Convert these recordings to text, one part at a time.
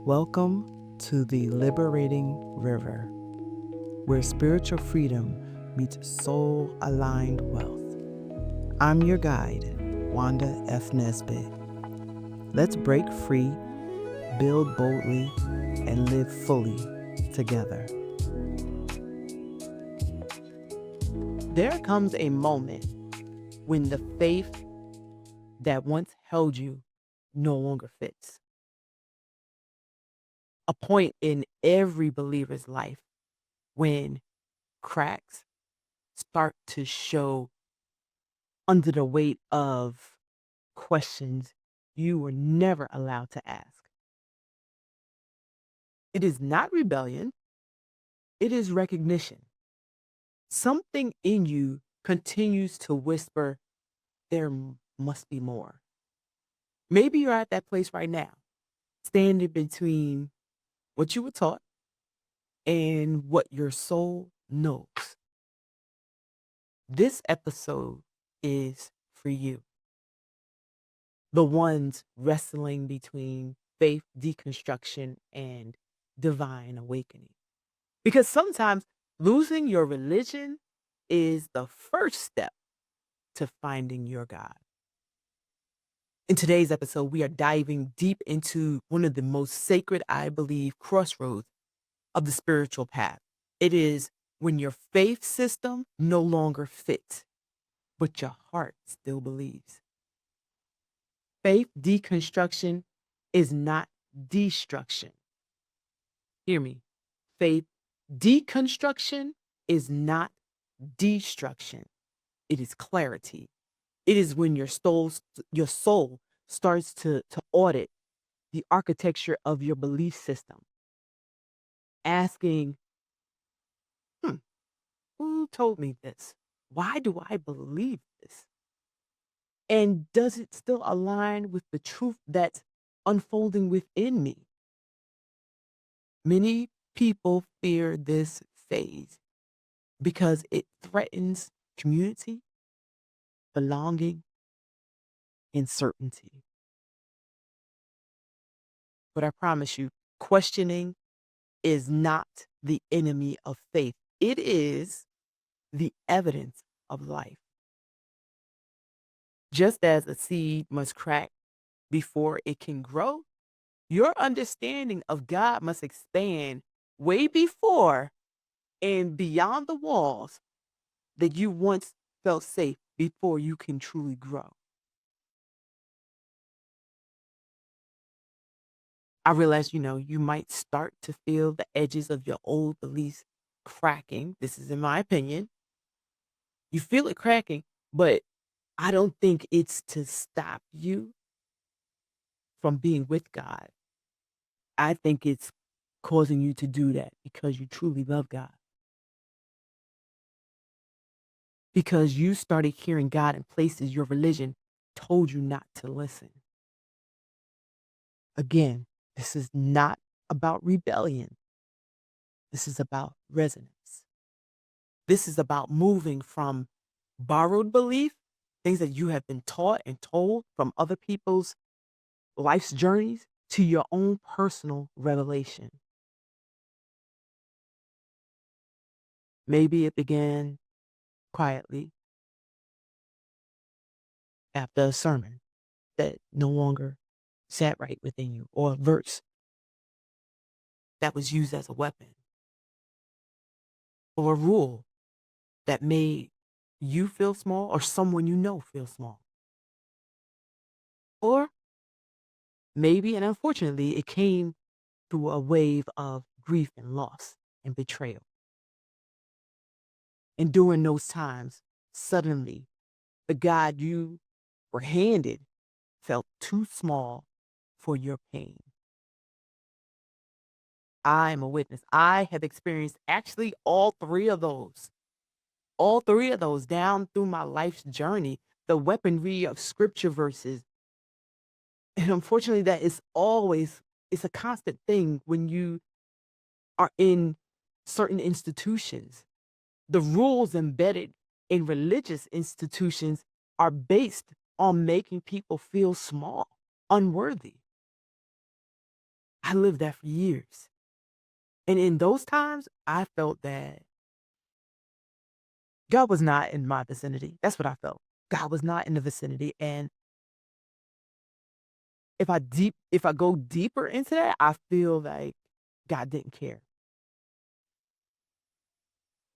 Welcome to the Liberating River, where spiritual freedom meets soul aligned wealth. I'm your guide, Wanda Nesbit. Let's break free, build boldly, and live fully together. There comes a moment when the faith that once held you no longer fits. A point in every believer's life when cracks start to show under the weight of questions you were never allowed to ask. It is not rebellion, it is recognition. Something in you continues to whisper, must be more. Maybe you're at that place right now, standing between what you were taught and what your soul knows. This episode is for you, the ones wrestling between faith deconstruction and divine awakening. Because sometimes losing your religion is the first step to finding your God. In today's episode, we are diving deep into one of the most sacred, I believe, crossroads of the spiritual path. It is when your faith system no longer fits, but your heart still believes. Faith deconstruction is not destruction. Hear me. Faith deconstruction is not destruction. It is clarity. It is when your soul starts to audit the architecture of your belief system, asking, hmm, who told me this? Why do I believe this? And does it still align with the truth that's unfolding within me? Many people fear this phase because it threatens community, belonging, and certainty. But I promise you, questioning is not the enemy of faith. It is the evidence of life. Just as a seed must crack before it can grow, your understanding of God must expand way before and beyond the walls that you once felt safe before you can truly grow. I realize, you might start to feel the edges of your old beliefs cracking. This is in my opinion. You feel it cracking, but I don't think it's to stop you from being with God. I think it's causing you to do that because you truly love God. Because you started hearing God in places your religion told you not to listen. Again, this is not about rebellion. This is about resonance. This is about moving from borrowed belief, things that you have been taught and told from other people's life's journeys, to your own personal revelation. Maybe it began quietly after a sermon that no longer sat right within you, or a verse that was used as a weapon, or a rule that made you feel small or someone you know feel small. Or maybe, and unfortunately, it came through a wave of grief and loss and betrayal. And during those times, suddenly, the God you were handed felt too small for your pain. I am a witness. I have experienced actually all three of those down through my life's journey, the weaponry of scripture verses. And unfortunately, it's a constant thing when you are in certain institutions. The rules embedded in religious institutions are based on making people feel small, unworthy. I lived that for years. And in those times, I felt that God was not in my vicinity. That's what I felt. God was not in the vicinity. And if I go deeper into that, I feel like God didn't care.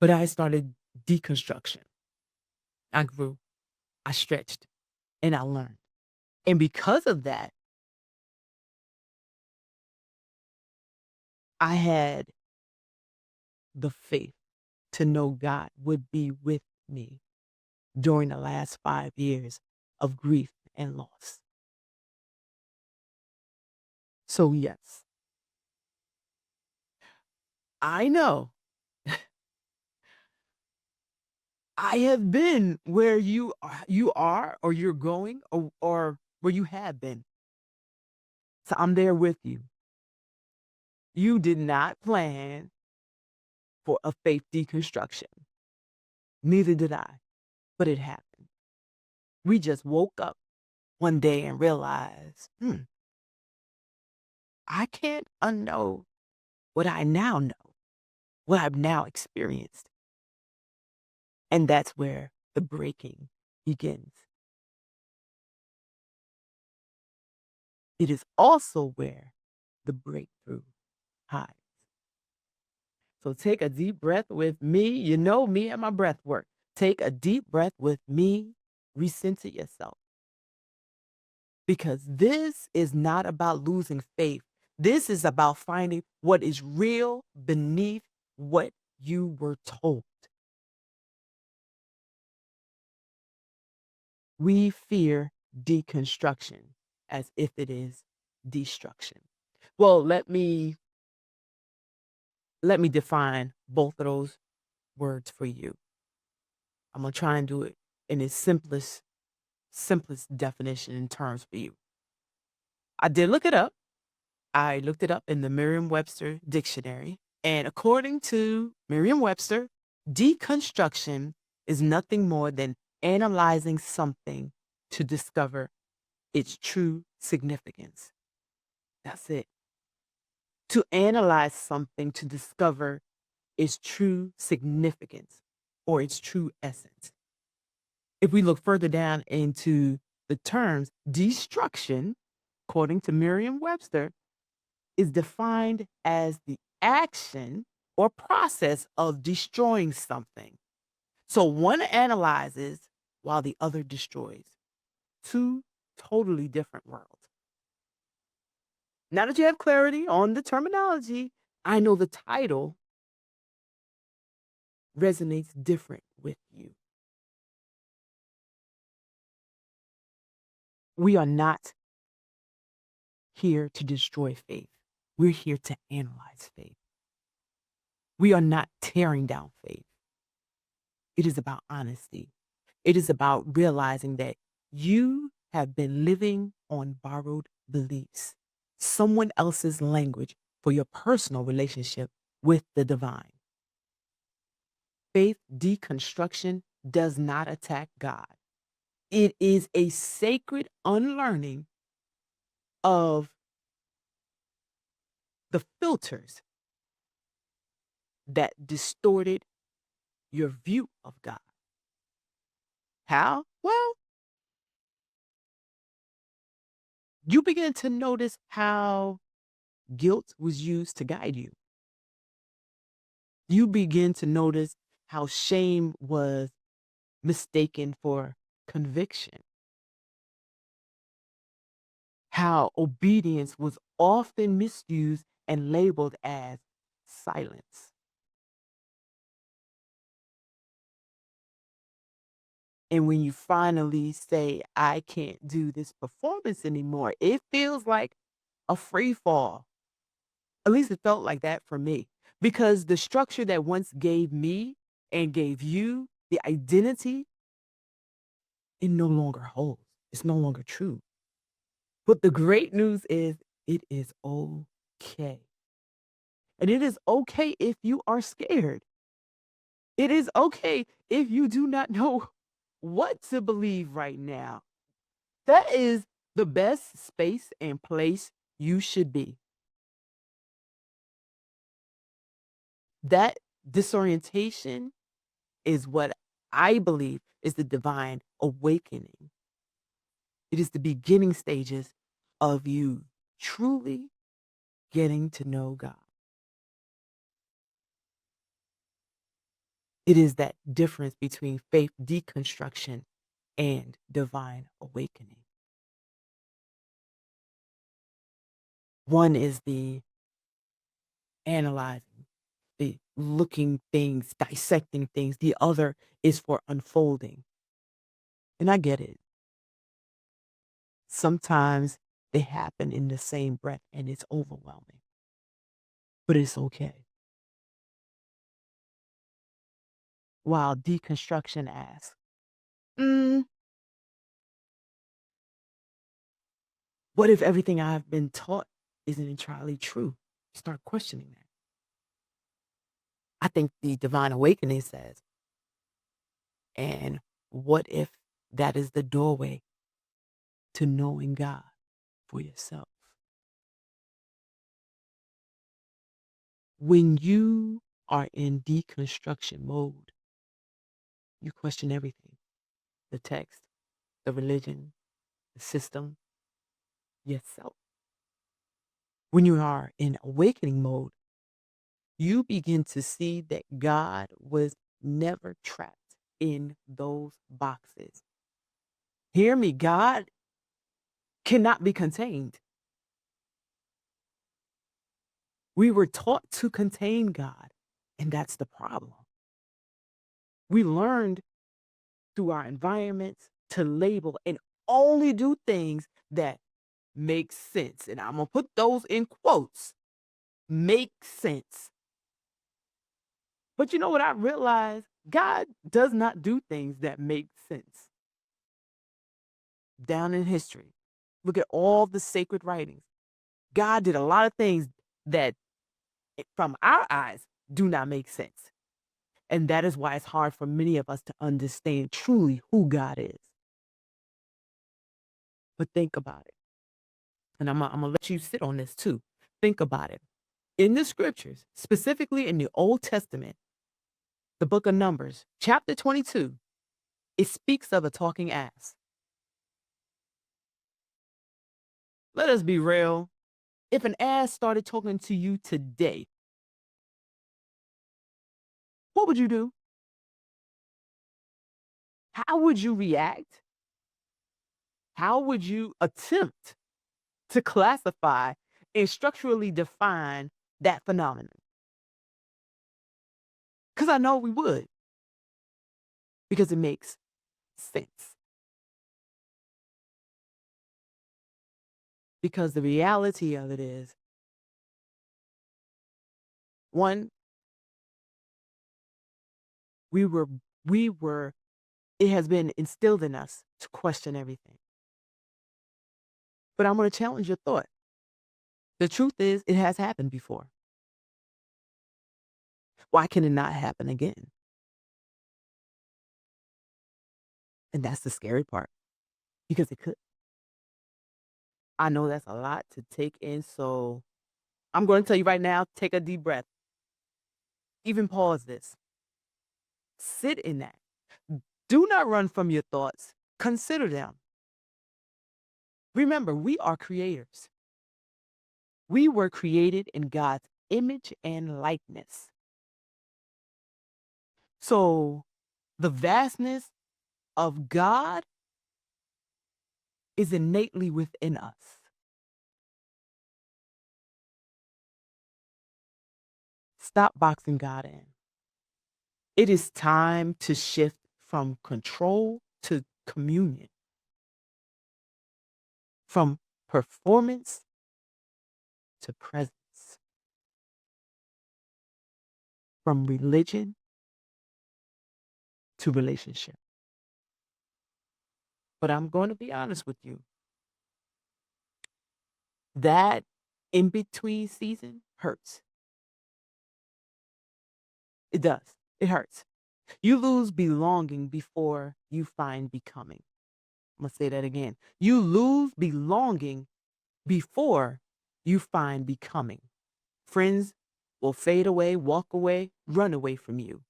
But I started deconstruction. I grew, I stretched, and I learned. And because of that, I had the faith to know God would be with me during the last 5 years of grief and loss. So, yes, I know I have been where you are or you're going or where you have been. So I'm there with you. You did not plan for a faith deconstruction. Neither did I, but it happened. We just woke up one day and realized, I can't unknow what I now know, what I've now experienced. And that's where the breaking begins. It is also where the breakthrough hides. So take a deep breath with me. You know me and my breath work. Take a deep breath with me. Recenter yourself. Because this is not about losing faith. This is about finding what is real beneath what you were told. We fear deconstruction as if it is destruction. Well, let me define both of those words for you. I'm gonna try and do it in its simplest definition in terms for you. I did look it up. I looked it up in the Merriam-Webster dictionary, and according to Merriam-Webster, deconstruction is nothing more than analyzing something to discover its true significance. That's it. To analyze something to discover its true significance or its true essence. If we look further down into the terms, destruction, according to Merriam Webster, is defined as the action or process of destroying something. So one analyzes while the other destroys. Two totally different worlds. Now that you have clarity on the terminology, I know the title resonates different with you. We are not here to destroy faith. We're here to analyze faith. We are not tearing down faith. It is about honesty. It is about realizing that you have been living on borrowed beliefs, someone else's language for your personal relationship with the divine. Faith deconstruction does not attack God. It is a sacred unlearning of the filters that distorted your view of God. How? Well, you begin to notice how guilt was used to guide you. You begin to notice how shame was mistaken for conviction, how obedience was often misused and labeled as silence. And when you finally say, I can't do this performance anymore, it feels like a free fall. At least it felt like that for me. Because the structure that once gave me and gave you the identity, it no longer holds. It's no longer true. But the great news is it is okay. And it is okay if you are scared. It is okay if you do not know what to believe right now. That is the best space and place you should be. That disorientation is what I believe is the divine awakening. It is the beginning stages of you truly getting to know God. It is that difference between faith deconstruction and divine awakening. One is the analyzing, the looking things, dissecting things. The other is for unfolding. And I get it. Sometimes they happen in the same breath and it's overwhelming, but it's okay. While deconstruction asks, "Mm, what if everything I've been taught isn't entirely true?" Start questioning that. I think the divine awakening says, and what if that is the doorway to knowing God for yourself? When you are in deconstruction mode, you question everything: the text, the religion, the system, yourself. When you are in awakening mode, you begin to see that God was never trapped in those boxes. Hear me, God cannot be contained. We were taught to contain God, and that's the problem. We learned through our environments to label and only do things that make sense. And I'm going to put those in quotes: make sense. But you know what I realized? God does not do things that make sense. Down in history, look at all the sacred writings. God did a lot of things that, from our eyes, do not make sense. And that is why it's hard for many of us to understand truly who God is. But think about it. And I'm going to let you sit on this too. Think about it. In the scriptures, specifically in the Old Testament, the book of Numbers, chapter 22, it speaks of a talking ass. Let us be real. If an ass started talking to you today, what would you do? How would you react? How would you attempt to classify and structurally define that phenomenon? Because I know we would, because it makes sense. Because the reality of it is, one, we were, we were, it has been instilled in us to question everything. But I'm going to challenge your thought. The truth is, it has happened before. Why can it not happen again? And that's the scary part, because it could. I know that's a lot to take in. So I'm going to tell you right now, take a deep breath. Even pause this. Sit in that. Do not run from your thoughts. Consider them. Remember, we are creators. We were created in God's image and likeness. So the vastness of God is innately within us. Stop boxing God in. It is time to shift from control to communion, from performance to presence, from religion to relationship. But I'm going to be honest with you. That in between season hurts. It does. It hurts. You lose belonging before you find becoming. I'm going to say that again. You lose belonging before you find becoming. Friends, will fade away, walk away, run away from you.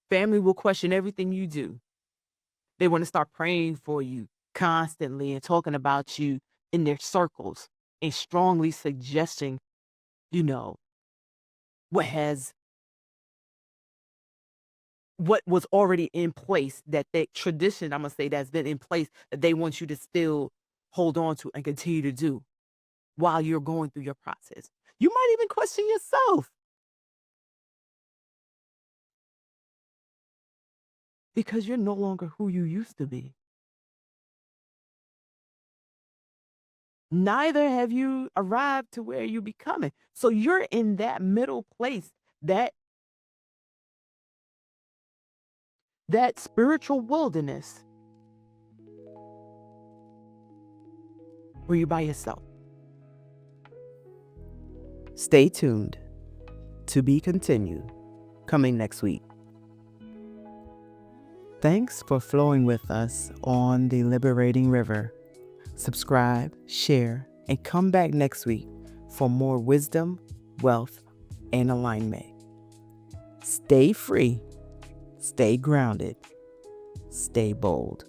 Family will question everything you do. They want to start praying for you constantly and talking about you in their circles and strongly suggesting, you know, what has what was already in place, that tradition, I'm gonna say, that's been in place, that they want you to still hold on to and continue to do while you're going through your process. You might even question yourself because you're no longer who you used to be. Neither have you arrived to where you becoming. So you're in that middle place, that that spiritual wilderness where you're by yourself. Stay tuned. To be continued. Coming next week. Thanks for flowing with us on the Liberating River. Subscribe, share, and come back next week for more wisdom, wealth, and alignment. Stay free, stay grounded, stay bold.